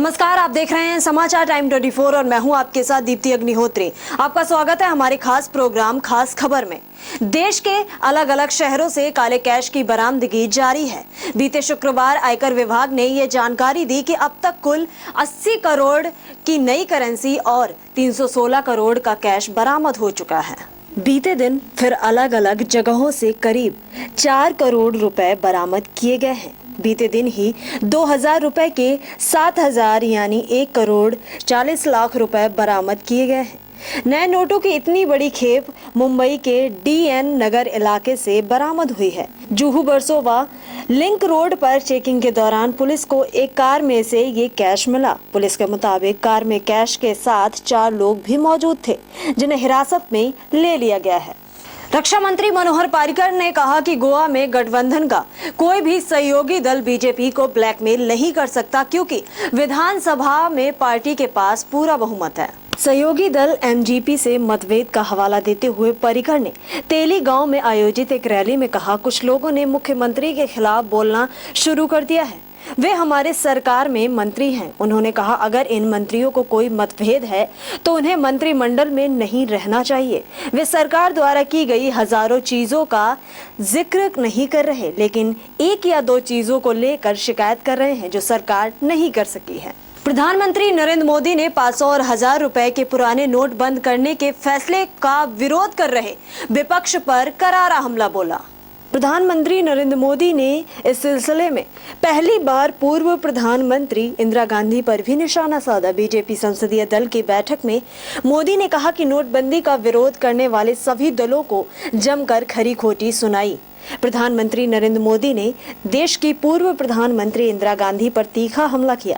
नमस्कार, आप देख रहे हैं समाचार टाइम 24 और मैं हूं आपके साथ दीप्ति अग्निहोत्री। आपका स्वागत है हमारे खास प्रोग्राम खास खबर में। देश के अलग अलग शहरों से काले कैश की बरामदगी जारी है। बीते शुक्रवार आयकर विभाग ने ये जानकारी दी कि अब तक कुल 80 करोड़ की नई करेंसी और 316 करोड़ का कैश बरामद हो चुका है। बीते दिन फिर अलग अलग जगहों से करीब 4 करोड़ रुपए बरामद किए गए हैं। बीते दिन ही 2000 रुपए के 7000 यानी 1 करोड़ 40 लाख रुपए बरामद किए गए हैं। नए नोटों की इतनी बड़ी खेप मुंबई के DN नगर इलाके से बरामद हुई है। जुहू बरसोवा लिंक रोड पर चेकिंग के दौरान पुलिस को एक कार में से ये कैश मिला। पुलिस के मुताबिक कार में कैश के साथ 4 लोग भी मौजूद थे, जिन्हें हिरासत में ले लिया गया है। रक्षा मंत्री मनोहर पर्रिकर ने कहा कि गोवा में गठबंधन का कोई भी सहयोगी दल बीजेपी को ब्लैकमेल नहीं कर सकता, क्योंकि विधानसभा में पार्टी के पास पूरा बहुमत है। सहयोगी दल MGP से मतभेद का हवाला देते हुए पर्रिकर ने तेली गांव में आयोजित एक रैली में कहा, कुछ लोगों ने मुख्यमंत्री के खिलाफ बोलना शुरू कर दिया है। वे हमारे सरकार में मंत्री हैं। उन्होंने कहा, अगर इन मंत्रियों को कोई मतभेद है तो उन्हें मंत्रिमंडल में नहीं रहना चाहिए। वे सरकार द्वारा की गई हजारों चीजों का जिक्र नहीं कर रहे, लेकिन 1 या 2 चीजों को लेकर शिकायत कर रहे हैं जो सरकार नहीं कर सकी है। प्रधानमंत्री नरेंद्र मोदी ने 500 और 1000 रुपए के पुराने नोट बंद करने के फैसले का विरोध कर रहे विपक्ष पर करारा हमला बोला। प्रधानमंत्री नरेंद्र मोदी ने इस सिलसिले में पहली बार पूर्व प्रधानमंत्री इंदिरा गांधी पर भी निशाना साधा। बीजेपी संसदीय दल की बैठक में मोदी ने कहा कि नोटबंदी का विरोध करने वाले सभी दलों को जमकर खरी खोटी सुनाई। प्रधानमंत्री नरेंद्र मोदी ने देश की पूर्व प्रधानमंत्री इंदिरा गांधी पर तीखा हमला किया।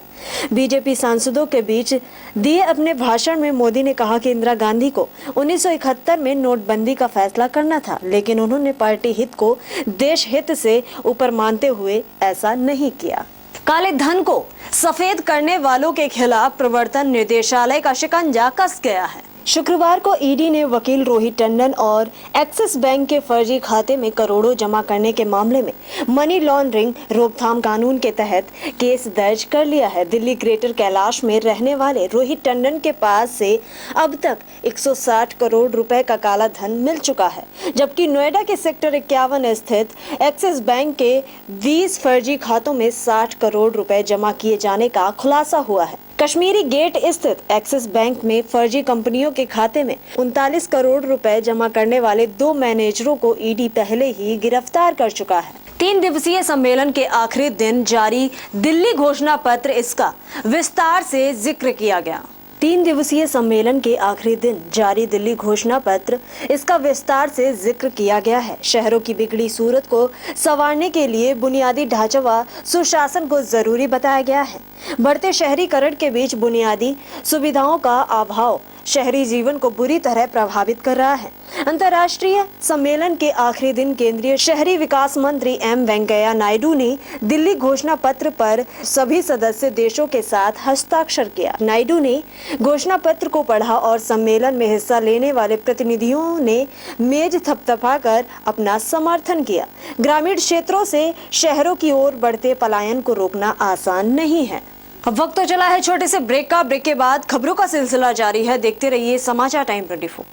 बीजेपी सांसदों के बीच दिए अपने भाषण में मोदी ने कहा कि इंदिरा गांधी को 1971 में नोटबंदी का फैसला करना था, लेकिन उन्होंने पार्टी हित को देश हित से ऊपर मानते हुए ऐसा नहीं किया। काले धन को सफेद करने वालों के खिलाफ प्रवर्तन निदेशालय का शिकंजा कस गया है। शुक्रवार को ईडी ने वकील रोहित टंडन और एक्सिस बैंक के फर्जी खाते में करोड़ों जमा करने के मामले में मनी लॉन्ड्रिंग रोकथाम कानून के तहत केस दर्ज कर लिया है। दिल्ली ग्रेटर कैलाश में रहने वाले रोहित टंडन के पास से अब तक 160 करोड़ रुपए का काला धन मिल चुका है, जबकि नोएडा के सेक्टर 51 स्थित एक्सिस बैंक के 20 फर्जी खातों में 60 करोड़ रुपए जमा किए जाने का खुलासा हुआ है। कश्मीरी गेट स्थित एक्सिस बैंक में फर्जी कंपनियों के खाते में 39 करोड़ रुपए जमा करने वाले 2 मैनेजरों को ईडी पहले ही गिरफ्तार कर चुका है। 3 दिवसीय सम्मेलन के आखिरी दिन जारी दिल्ली घोषणा पत्र, इसका विस्तार से जिक्र किया गया। 3 दिवसीय सम्मेलन के आखिरी दिन जारी दिल्ली घोषणा पत्र, इसका विस्तार से जिक्र किया गया है। शहरों की बिगड़ी सूरत को संवारने के लिए बुनियादी ढांचा व सुशासन को जरूरी बताया गया है। बढ़ते शहरीकरण के बीच बुनियादी सुविधाओं का अभाव शहरी जीवन को बुरी तरह प्रभावित कर रहा है। अंतर्राष्ट्रीय सम्मेलन के आखिरी दिन केंद्रीय शहरी विकास मंत्री M वेंकैया नायडू ने दिल्ली घोषणा पत्र पर सभी सदस्य देशों के साथ हस्ताक्षर किया। नायडू ने घोषणा पत्र को पढ़ा और सम्मेलन में हिस्सा लेने वाले प्रतिनिधियों ने मेज थपथपाकर अपना समर्थन किया। ग्रामीण क्षेत्रों से शहरों की ओर बढ़ते पलायन को रोकना आसान नहीं है। अब वक्त तो चला है छोटे से ब्रेक का। ब्रेक के बाद खबरों का सिलसिला जारी है। देखते रहिए समाचार टाइम 24।